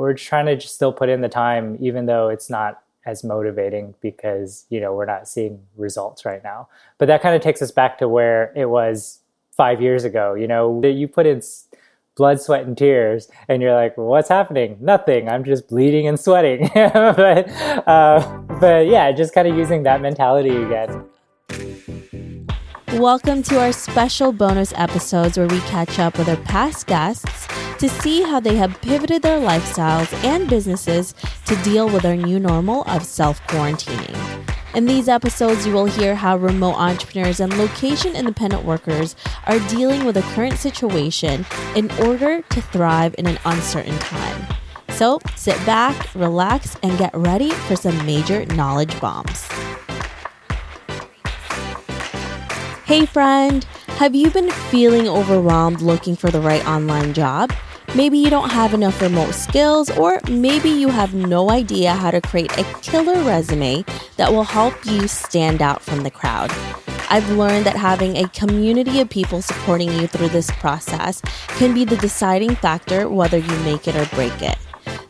we're trying to just still put in the time, even though it's not as motivating because, we're not seeing results right now. But that kind of takes us back to where it was 5 years ago. You put in blood, sweat, and tears, and you're like, well, what's happening? Nothing. I'm just bleeding and sweating. but yeah, just kind of using that mentality again. Welcome to our special bonus episodes where we catch up with our past guests to see how they have pivoted their lifestyles and businesses to deal with our new normal of self-quarantining. In these episodes, you will hear how remote entrepreneurs and location-independent workers are dealing with the current situation in order to thrive in an uncertain time. So sit back, relax, and get ready for some major knowledge bombs. Hey friend, have you been feeling overwhelmed looking for the right online job? Maybe you don't have enough remote skills, or maybe you have no idea how to create a killer resume that will help you stand out from the crowd. I've learned that having a community of people supporting you through this process can be the deciding factor whether you make it or break it.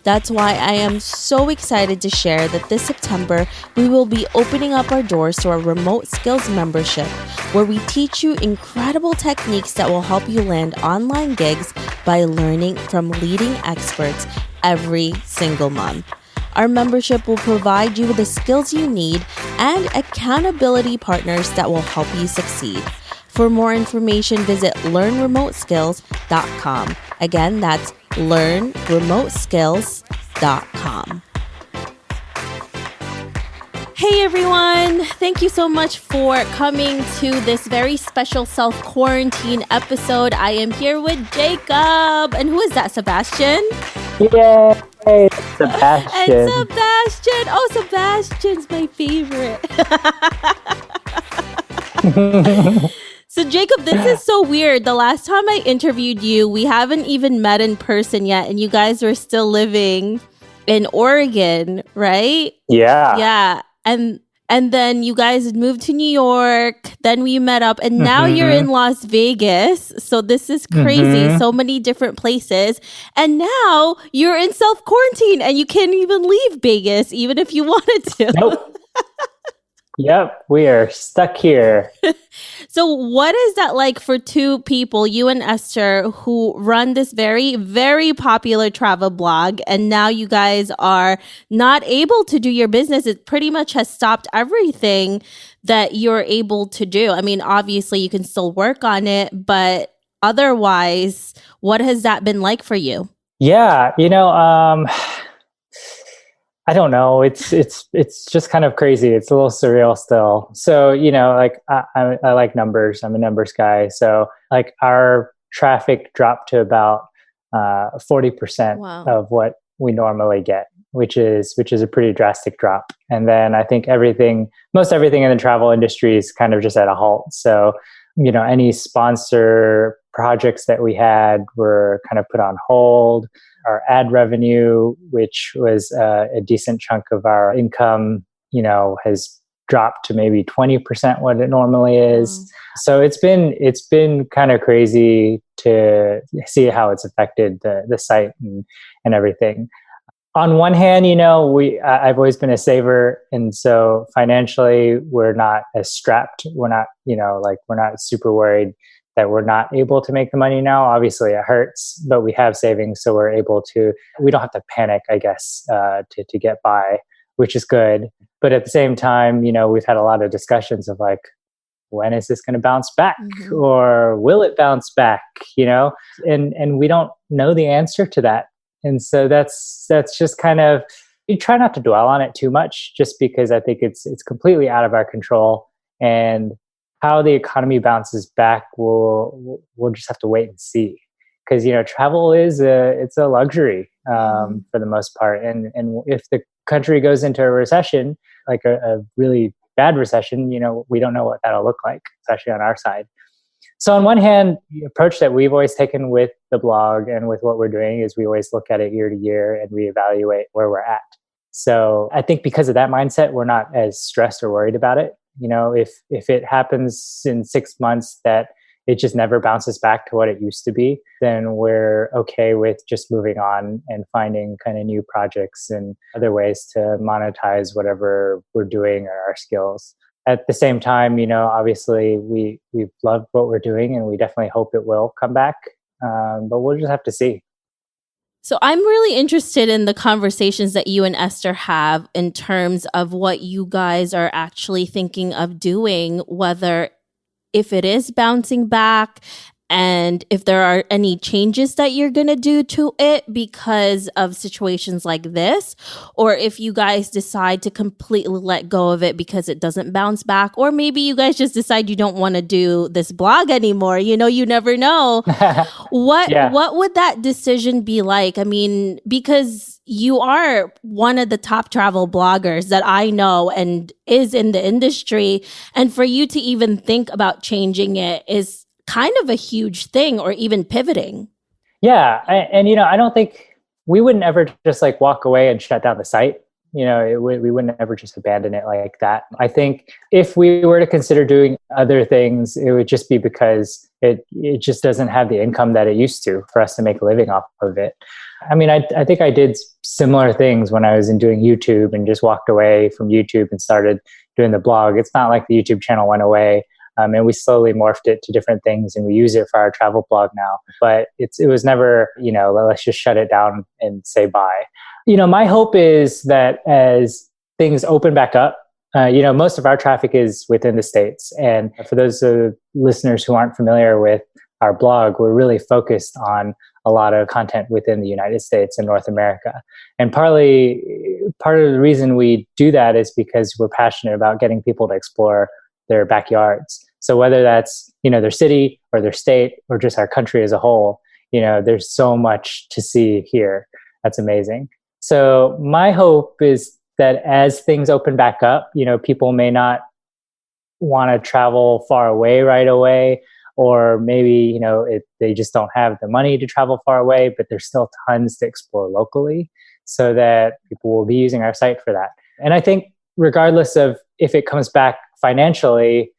That's why I am so excited to share that this September, we will be opening up our doors to our remote skills membership, where we teach you incredible techniques that will help you land online gigs by learning from leading experts every single month. Our membership will provide you with the skills you need and accountability partners that will help you succeed. For more information, visit learnremoteskills.com. Again, that's learnremoteskills.com. Hey everyone, thank you so much for coming to this very special self-quarantine episode. I am here with Jacob. And who is that, Sebastian? Yay, Sebastian. And Sebastian. Oh, Sebastian's my favorite. So Jacob, this is so weird. The last time I interviewed you, we haven't even met in person yet, and you guys were still living in Oregon, right? Yeah. Yeah. And then you guys moved to New York, then we met up, and now you're in Las Vegas. So this is crazy. So many different places. And now you're in self-quarantine and you can't even leave Vegas, even if you wanted to. Nope. Yep, we are stuck here. So what is that like for two people, you and Esther, who run this very, very popular travel blog, and now you guys are not able to do your business? It pretty much has stopped everything that you're able to do. I mean, obviously you can still work on it, but otherwise, what has that been like for you? Yeah, I don't know. It's just kind of crazy. It's a little surreal still. So, like I like numbers. I'm a numbers guy. So like our traffic dropped to about 40% of what we normally get, which is a pretty drastic drop. And then I think most everything in the travel industry is kind of just at a halt. So, any sponsor projects that we had were kind of put on hold. Our ad revenue, which was a decent chunk of our income, has dropped to maybe 20% what it normally is. So it's been kind of crazy to see how it's affected the site and everything. On one hand, I've always been a saver, and so financially we're not as strapped. We're not, we're not super worried that we're not able to make the money now. Obviously it hurts, but we have savings, so we don't have to panic, I guess, to get by, which is good. But at the same time, we've had a lot of discussions of like, when is this going to bounce back, or will it bounce back? And we don't know the answer to that. And so that's just kind of, we try not to dwell on it too much, just because I think it's completely out of our control. And how the economy bounces back, we'll just have to wait and see. Because travel is a luxury for the most part, and if the country goes into a recession, like a really bad recession, we don't know what that'll look like, especially on our side. So on one hand, the approach that we've always taken with the blog and with what we're doing is we always look at it year to year and reevaluate where we're at. So I think because of that mindset, we're not as stressed or worried about it. If it happens in 6 months that it just never bounces back to what it used to be, then we're okay with just moving on and finding kind of new projects and other ways to monetize whatever we're doing or our skills. At the same time, obviously we've loved what we're doing and we definitely hope it will come back. But we'll just have to see. So I'm really interested in the conversations that you and Esther have in terms of what you guys are actually thinking of doing, whether if it is bouncing back and if there are any changes that you're going to do to it because of situations like this, or if you guys decide to completely let go of it because it doesn't bounce back, or maybe you guys just decide you don't want to do this blog anymore. You never know. What would that decision be like? I mean, because you are one of the top travel bloggers that I know and is in the industry, and for you to even think about changing it is kind of a huge thing, or even pivoting. Yeah. I don't think we wouldn't ever just like walk away and shut down the site. We wouldn't ever just abandon it like that. I think if we were to consider doing other things, it would just be because it just doesn't have the income that it used to for us to make a living off of it. I mean, I think I did similar things when I was doing YouTube and just walked away from YouTube and started doing the blog. It's not like the YouTube channel went away. And we slowly morphed it to different things and we use it for our travel blog now. But it was never, let's just shut it down and say bye. My hope is that as things open back up, most of our traffic is within the States. And for those listeners who aren't familiar with our blog, we're really focused on a lot of content within the United States and North America. And part of the reason we do that is because we're passionate about getting people to explore their backyards. So whether that's, their city or their state or just our country as a whole, there's so much to see here. That's amazing. So my hope is that as things open back up, people may not want to travel far away right away, or maybe, they just don't have the money to travel far away, but there's still tons to explore locally, so that people will be using our site for that. And I think regardless of if it comes back financially,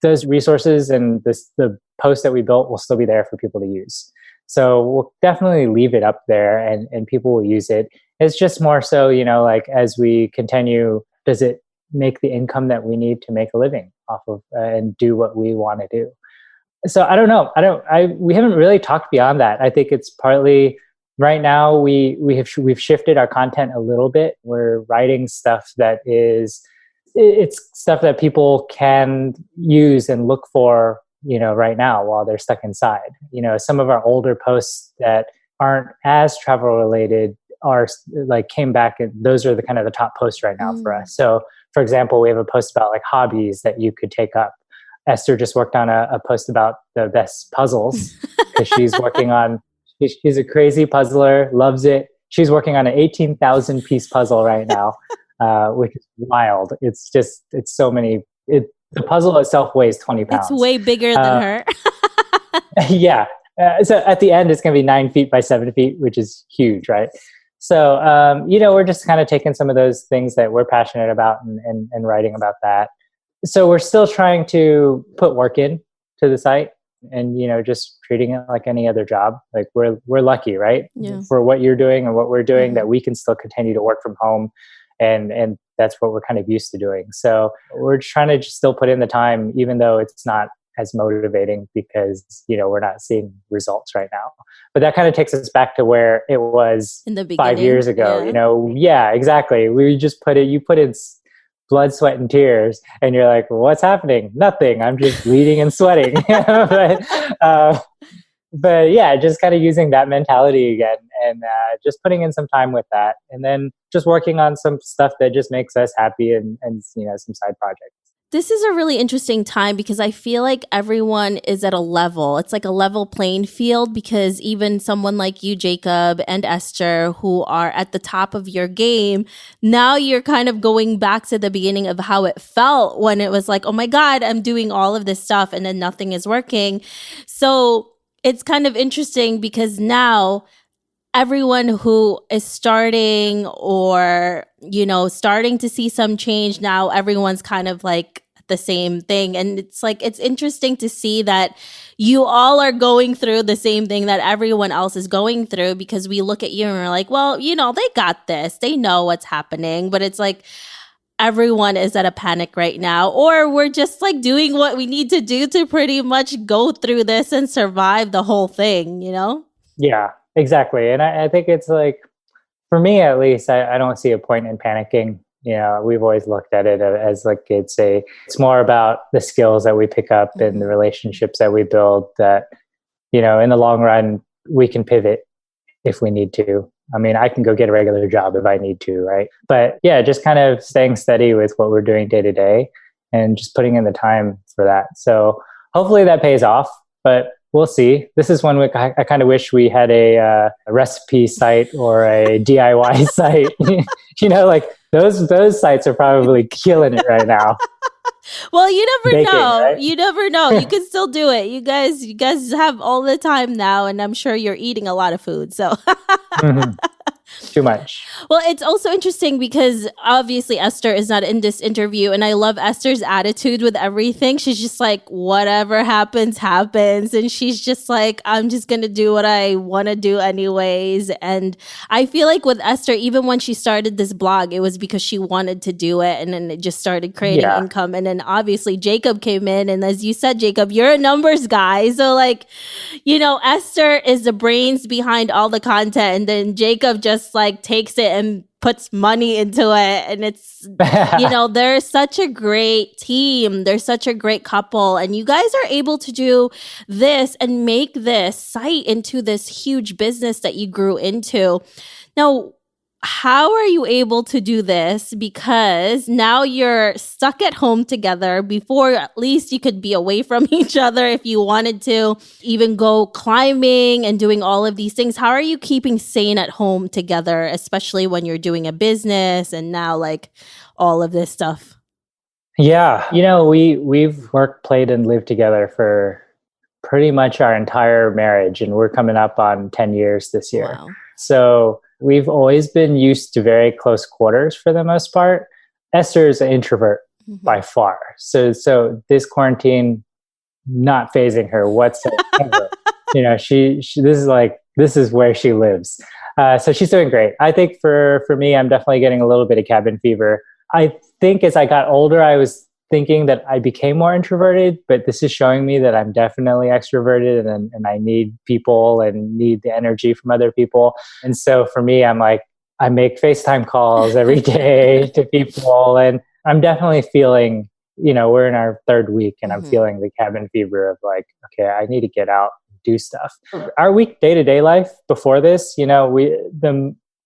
those resources and the post that we built will still be there for people to use. So we'll definitely leave it up there and people will use it. It's just more so, like as we continue, does it make the income that we need to make a living off of and do what we want to do? So I don't know. We haven't really talked beyond that. I think it's partly right now we've shifted our content a little bit. We're writing stuff that it's stuff that people can use and look for, right now while they're stuck inside. Some of our older posts that aren't as travel related are like came back, and those are the kind of the top posts right now for us. So for example, we have a post about like hobbies that you could take up. Esther just worked on a post about the best puzzles because she's working on, she's a crazy puzzler, loves it. She's working on an 18,000 piece puzzle right now. Which is wild. It's so many. The puzzle itself weighs 20 pounds. It's way bigger than her. Yeah. So at the end, it's going to be 9 feet by 7 feet, which is huge, right? So, we're just kind of taking some of those things that we're passionate about and writing about that. So we're still trying to put work in to the site and, just treating it like any other job. Like we're lucky, right? Yeah. For what you're doing and what we're doing, that we can still continue to work from home. And that's what we're kind of used to doing. So we're trying to just still put in the time, even though it's not as motivating because, we're not seeing results right now. But that kind of takes us back to where it was in the beginning, 5 years ago. Yeah, exactly. You put in blood, sweat, and tears, and you're like, well, what's happening? Nothing. I'm just bleeding and sweating. But yeah, just kind of using that mentality again and just putting in some time with that. And then just working on some stuff that just makes us happy and some side projects. This is a really interesting time because I feel like everyone is at a level. It's like a level playing field because even someone like you, Jacob and Esther, who are at the top of your game, now you're kind of going back to the beginning of how it felt when it was like, oh my God, I'm doing all of this stuff and then nothing is working. So it's kind of interesting because now everyone who is starting or, starting to see some change now, everyone's kind of like the same thing. And it's like, it's interesting to see that you all are going through the same thing that everyone else is going through, because we look at you and we're like, well, they got this. They know what's happening. But it's like, everyone is at a panic right now, or we're just like doing what we need to do to pretty much go through this and survive the whole thing, Yeah, exactly. And I think it's like, for me at least, I don't see a point in panicking. We've always looked at it as like it's more about the skills that we pick up and the relationships that we build that, in the long run, we can pivot if we need to. I mean, I can go get a regular job if I need to, right? But yeah, just kind of staying steady with what we're doing day to day and just putting in the time for that. So hopefully that pays off, but we'll see. This is one week I kind of wish we had a recipe site or a DIY site. Like those sites are probably killing it right now. Well, you never Baking, know. right? You never know. You can still do it. You guys have all the time now, and I'm sure you're eating a lot of food. So Mm-hmm. Too much. Well, it's also interesting because obviously Esther is not in this interview, and I love Esther's attitude with everything. She's just like, whatever happens, happens. And she's just like, I'm just going to do what I want to do anyways. And I feel like with Esther, even when she started this blog, it was because she wanted to do it. And then it just started creating income. And then obviously Jacob came in. And as you said, Jacob, you're a numbers guy. So like, Esther is the brains behind all the content. And then Jacob just like takes it and puts money into it. And it's, they're such a great team. They're such a great couple. And you guys are able to do this and make this site into this huge business that you grew into. Now, how are you able to do this? Because now you're stuck at home together. Before, at least you could be away from each other if you wanted to, even go climbing and doing all of these things. How are you keeping sane at home together, especially when you're doing a business and now like all of this stuff? Yeah. We've worked, played, and lived together for pretty much our entire marriage, and we're coming up on 10 years this year. Wow. So we've always been used to very close quarters for the most part. Esther is an introvert by far. So this quarantine, not phasing her whatsoever. This is where she lives. So she's doing great. I think for me, I'm definitely getting a little bit of cabin fever. I think as I got older, I was thinking that I became more introverted, but this is showing me that I'm definitely extroverted and I need people and need the energy from other people. And so for me, I'm like, I make FaceTime calls every day to people, and I'm definitely feeling, we're in our third week and I'm feeling the cabin fever of like, okay, I need to get out and do stuff. Our week day-to-day life before this,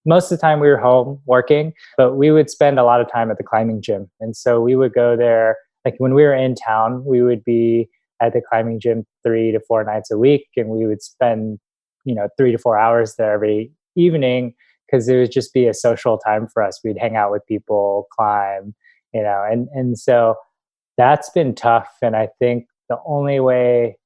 most of the time we were home working, but we would spend a lot of time at the climbing gym. And so we would go there, like when we were in town, we would be at the climbing gym 3 to 4 nights a week. And we would spend, 3 to 4 hours there every evening, because it would just be a social time for us. We'd hang out with people, climb, and so that's been tough. And I think the only way,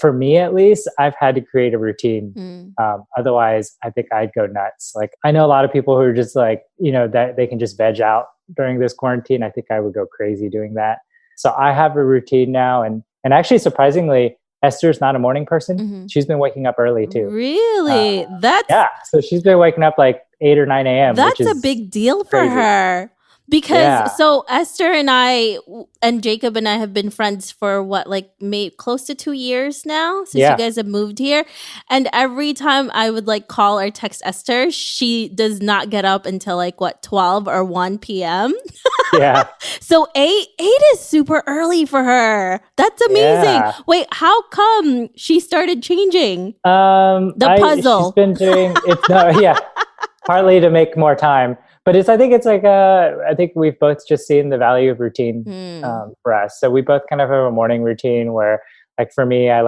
for me at least, I've had to create a routine. Otherwise, I think I'd go nuts. Like, I know a lot of people who are just like, that they can just veg out during this quarantine. I think I would go crazy doing that. So I have a routine now. And actually, surprisingly, Esther's not a morning person. She's been waking up early too. Really? So she's been waking up like 8 or 9 a.m. That's a big deal for her. Because so Esther and Jacob and I have been friends for close to 2 years now since you guys have moved here. And every time I would call or text Esther, she does not get up until 12 or 1 p.m. Yeah. So 8 is super early for her. That's amazing. Yeah. Wait, how come she started changing the puzzle? She's been doing it. Partly to make more time. But I think we've both just seen the value of routine for us. So we both kind of have a morning routine where, for me, I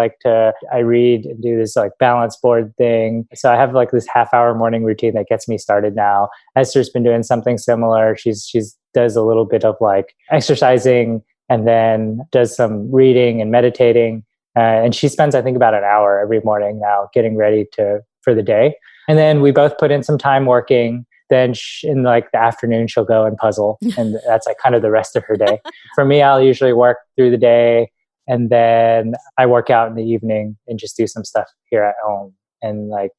read and do this balance board thing. So I have this half-hour morning routine that gets me started now. Esther's been doing something similar. She's does a little bit of exercising and then does some reading and meditating. And she spends, I think, about an hour every morning now getting ready for the day. And then we both put in some time working. then in like the afternoon, she'll go and puzzle. And that's like kind of the rest of her day. For me, I'll usually work through the day, and then I work out in the evening and just do some stuff here at home. And I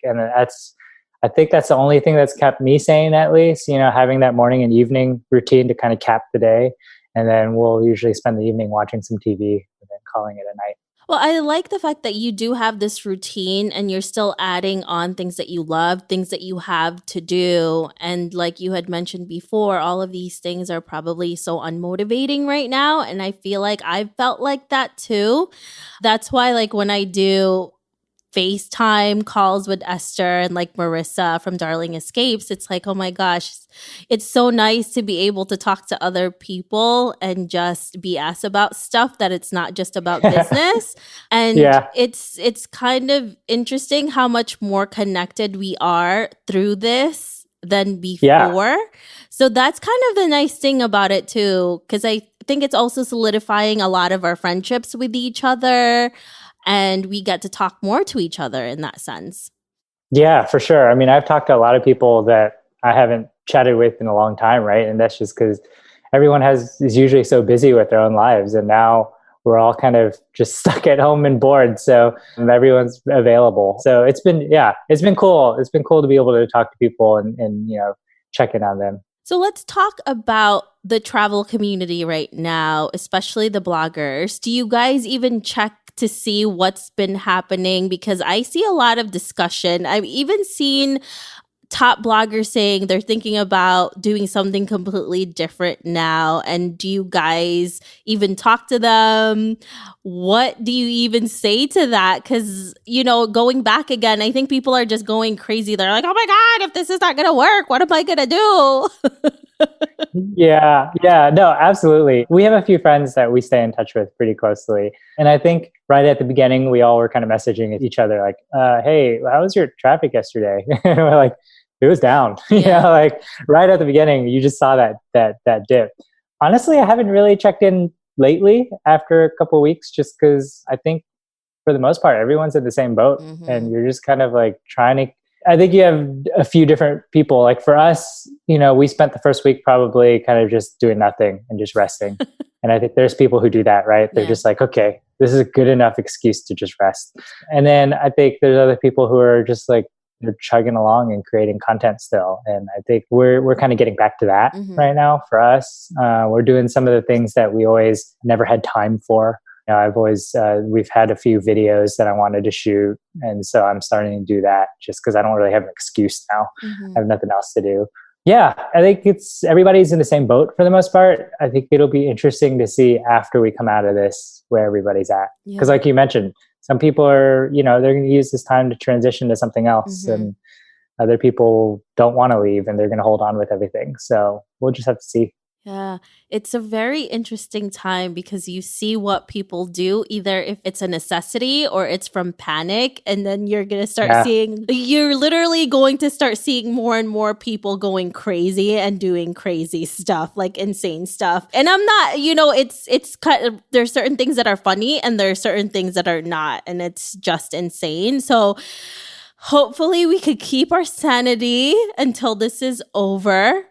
think that's the only thing that's kept me sane, at least, having that morning and evening routine to kind of cap the day. And then we'll usually spend the evening watching some TV and then calling it a night. Well, I like the fact that you do have this routine and you're still adding on things that you love, things that you have to do. And like you had mentioned before, all of these things are probably so unmotivating right now. And I feel like I've felt like that too. That's why, like, when I do FaceTime calls with Esther and like Marissa from Darling Escapes, it's like, oh my gosh, it's so nice to be able to talk to other people and just BS about stuff, that it's not just about business. And Yeah. it's kind of interesting how much more connected we are through this than before. Yeah. So that's kind of the nice thing about it too, because I think it's also solidifying a lot of our friendships with each other. And we get to talk more to each other in that sense. Yeah, for sure. I mean, I've talked to a lot of people that I haven't chatted with in a long time, right? And that's just because everyone is usually so busy with their own lives. And now we're all kind of just stuck at home and bored. So everyone's available. So it's been cool. It's been cool to be able to talk to people and check in on them. So let's talk about the travel community right now, especially the bloggers. Do you guys even check to see what's been happening? Because I see a lot of discussion. I've even seen top bloggers saying they're thinking about doing something completely different now. And do you guys even talk to them? What do you even say to that? Because, going back again, I think people are just going crazy. They're like, oh my God, if this is not going to work, what am I going to do? Yeah, no, absolutely. We have a few friends that we stay in touch with pretty closely. And I think right at the beginning, we all were kind of messaging each other like, hey, how was your traffic yesterday? And we're like, it was down. Yeah. Like right at the beginning, you just saw that dip. Honestly, I haven't really checked in lately after a couple of weeks, just because I think for the most part, everyone's in the same boat. Mm-hmm. And you're just kind of like trying to, I think you have a few different people. Like for us, we spent the first week probably kind of just doing nothing and just resting. And I think there's people who do that, right? They're just like, okay, this is a good enough excuse to just rest. And then I think there's other people who are just like, they're chugging along and creating content still. And I think we're kind of getting back to that right now for us. We're doing some of the things that we always never had time for. We've had a few videos that I wanted to shoot. And so I'm starting to do that just because I don't really have an excuse now. I have nothing else to do. Yeah, I think everybody's in the same boat for the most part. I think it'll be interesting to see after we come out of this where everybody's at. Because like you mentioned, some people are, they're going to use this time to transition to something else. And other people don't want to leave and they're going to hold on with everything. So we'll just have to see. Yeah, it's a very interesting time because you see what people do, either if it's a necessity or it's from panic. And then you're going to start you're literally going to start seeing more and more people going crazy and doing crazy stuff, like insane stuff. And I'm not, it's kind of, there's certain things that are funny and there are certain things that are not. And it's just insane. So hopefully we could keep our sanity until this is over.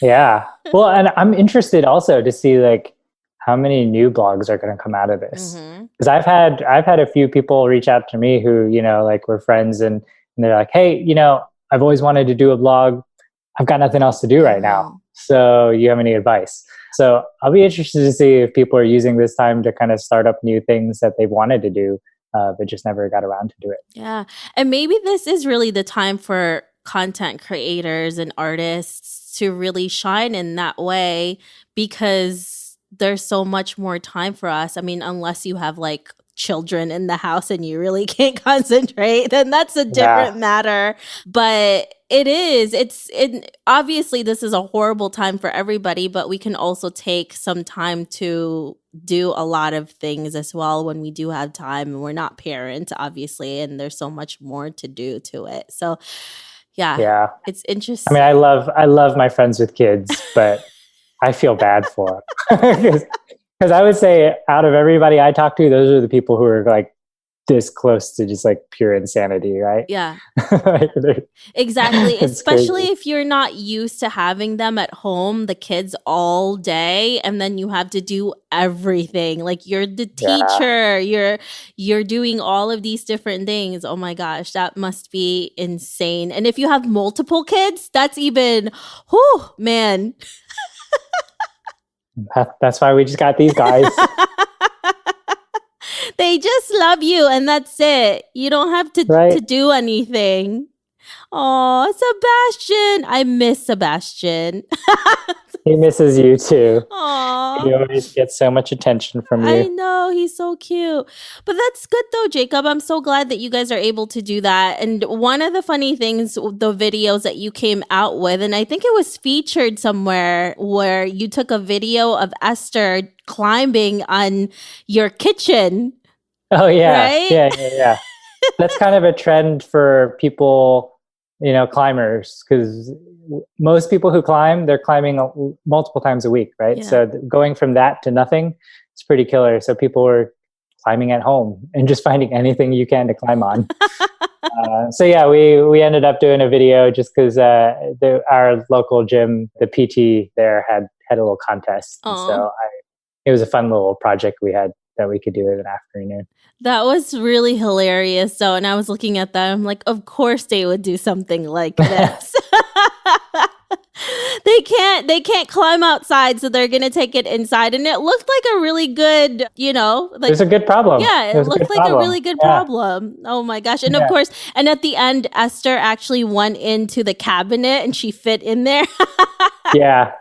Yeah. Well, and I'm interested also to see like how many new blogs are going to come out of this. Because I've had a few people reach out to me who, like we're friends and they're like, hey, I've always wanted to do a blog. I've got nothing else to do right now. So you have any advice? So I'll be interested to see if people are using this time to kind of start up new things that they wanted to do, but just never got around to do it. Yeah. And maybe this is really the time for content creators and artists to really shine in that way, because there's so much more time for us. I mean, unless you have like children in the house and you really can't concentrate, then that's a different matter. But obviously this is a horrible time for everybody, but we can also take some time to do a lot of things as well when we do have time, and we're not parents, obviously, and there's so much more to do to it. So yeah, it's interesting. I mean, I love my friends with kids, but I feel bad for them because I would say out of everybody I talk to, those are the people who are like this close to just like pure insanity, right? Yeah. Like, Exactly. it's Especially crazy. if you're not used to having them at home, the kids all day, and then you have to do everything. Like you're the Yeah. teacher, you're doing all of these different things. Oh my gosh, that must be insane. And if you have multiple kids, that's even whew, man. That's why we just got these guys. They just love you and that's it. You don't have to Right? do anything. Oh, Sebastian. I miss Sebastian. He misses you too. Aw. He always gets so much attention from I you. know, he's so cute. But that's good though, Jacob. I'm so glad that you guys are able to do that. And one of the funny things, the videos that you came out with, and I think it was featured somewhere where you took a video of Esther climbing on your kitchen, Oh yeah, right? yeah. That's kind of a trend for people, climbers, because most people who climb, they're climbing multiple times a week, right? Yeah. So going from that to nothing, it's pretty killer. So people were climbing at home and just finding anything you can to climb on. So yeah, we ended up doing a video just because our local gym, the PT there had a little contest, and so it was a fun little project we had that we could do in an afternoon. That was really hilarious though. And I was looking at that. I'm like, of course they would do something like this. They can't climb outside, so they're gonna take it inside. And it looked like a really good, like it was a good problem. yeah, it looked like a really good problem. Oh my gosh. And of course, and at the end, Esther actually went into the cabinet and she fit in there. Yeah.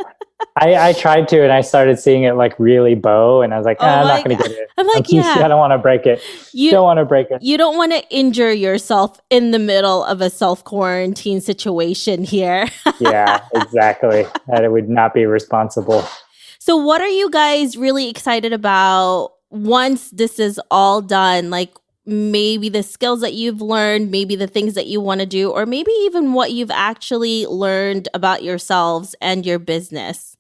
I tried to, and I started seeing it like really bow, and I was like, I'm not going to get it. I'm like, I don't want to break it. You don't want to break it. You don't want to injure yourself in the middle of a self-quarantine situation here. Yeah, exactly. That it would not be responsible. So what are you guys really excited about once this is all done? Like maybe the skills that you've learned, maybe the things that you want to do, or maybe even what you've actually learned about yourselves and your business?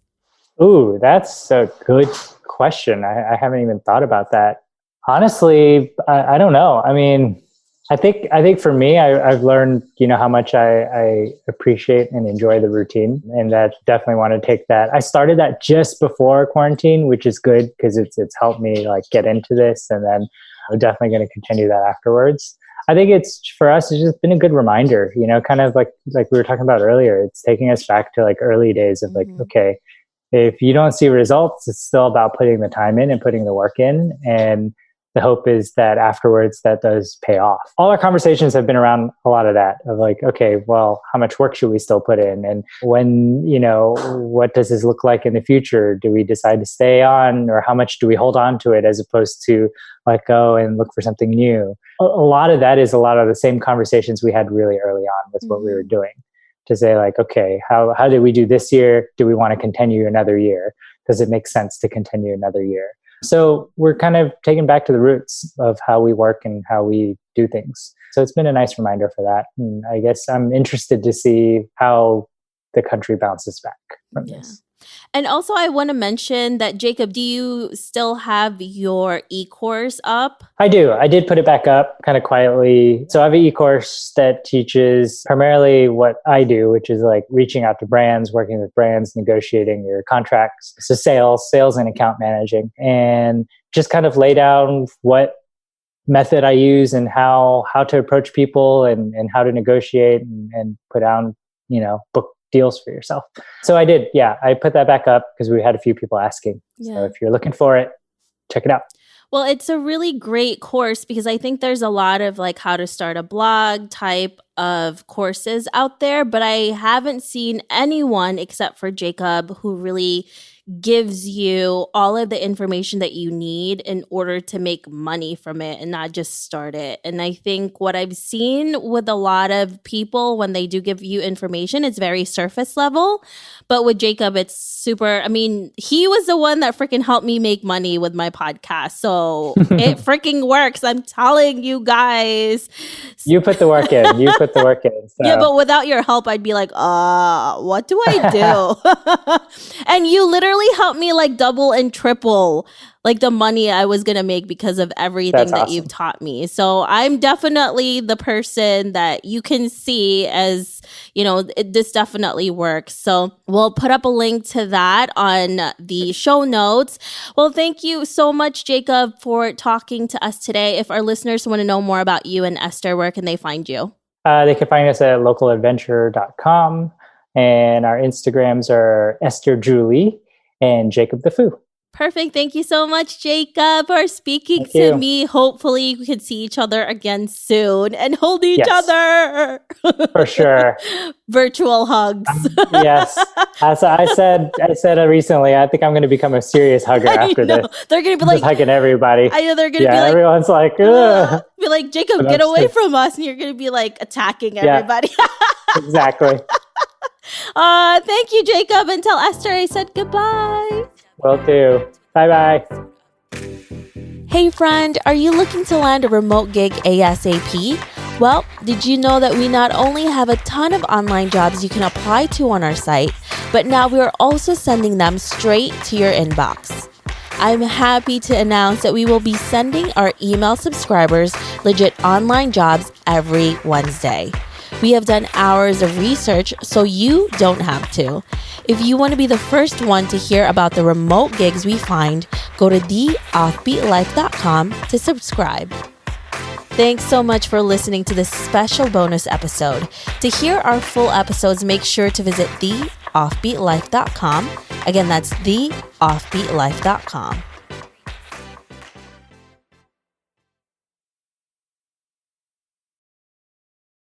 Ooh, that's a good question. I haven't even thought about that. Honestly, I don't know. I mean, I think for me, I've learned, how much I appreciate and enjoy the routine, and that definitely want to take that. I started that just before quarantine, which is good because it's helped me like get into this, and then I'm definitely going to continue that afterwards. I think it's for us, it's just been a good reminder, kind of like we were talking about earlier. It's taking us back to like early days of like, okay, if you don't see results, it's still about putting the time in and putting the work in. And the hope is that afterwards that does pay off. All our conversations have been around a lot of that, of like, okay, well, how much work should we still put in? And when, what does this look like in the future? Do we decide to stay on, or how much do we hold on to it as opposed to let go and look for something new? A lot of that is a lot of the same conversations we had really early on with what we were doing. To say like, okay, how did we do this year? Do we want to continue another year? Does it make sense to continue another year? So we're kind of taking back to the roots of how we work and how we do things. So it's been a nice reminder for that. And I guess I'm interested to see how the country bounces back from this. And also, I want to mention that, Jacob, do you still have your e-course up? I do. I did put it back up kind of quietly. So I have an e-course that teaches primarily what I do, which is like reaching out to brands, working with brands, negotiating your contracts. So sales and account managing, and just kind of lay down what method I use and how to approach people and how to negotiate and put down, book deals for yourself. So I did. Yeah. I put that back up because we had a few people asking. Yeah. So if you're looking for it, check it out. Well, it's a really great course because I think there's a lot of like how to start a blog type of courses out there, but I haven't seen anyone except for Jacob who really gives you all of the information that you need in order to make money from it and not just start it. And I think what I've seen with a lot of people when they do give you information, it's very surface level. But with Jacob, it's super, he was the one that freaking helped me make money with my podcast. So it freaking works. I'm telling you guys. You put the work in. put the work in. So. Yeah, but without your help, I'd be like, what do I do? And you literally helped me like double and triple like the money I was going to make because of everything that you've taught me. So I'm definitely the person that you can see as, this definitely works. So we'll put up a link to that on the show notes. Well, thank you so much, Jacob, for talking to us today. If our listeners want to know more about you and Esther, where can they find you? They can find us at localadventure.com, and our Instagrams are Esther Julie and Jacob the Foo. Perfect. Thank you so much, Jacob, for speaking to me. Hopefully we can see each other again soon and hold each other. For sure. Virtual hugs. Yes. As I said recently, I think I'm going to become a serious hugger after this. They're going to be like just hugging everybody. I know they're going to be like, everyone's like, ugh. Be like, Jacob, get away from us. And you're going to be like attacking everybody. Exactly. Thank you, Jacob. And tell Esther I said goodbye. Will do. Bye-bye. Hey friend, are you looking to land a remote gig ASAP? Well, did you know that we not only have a ton of online jobs you can apply to on our site, but now we are also sending them straight to your inbox. I'm happy to announce that we will be sending our email subscribers legit online jobs every Wednesday. We have done hours of research so you don't have to. If you want to be the first one to hear about the remote gigs we find, go to theoffbeatlife.com to subscribe. Thanks so much for listening to this special bonus episode. To hear our full episodes, make sure to visit theoffbeatlife.com. Again, that's theoffbeatlife.com.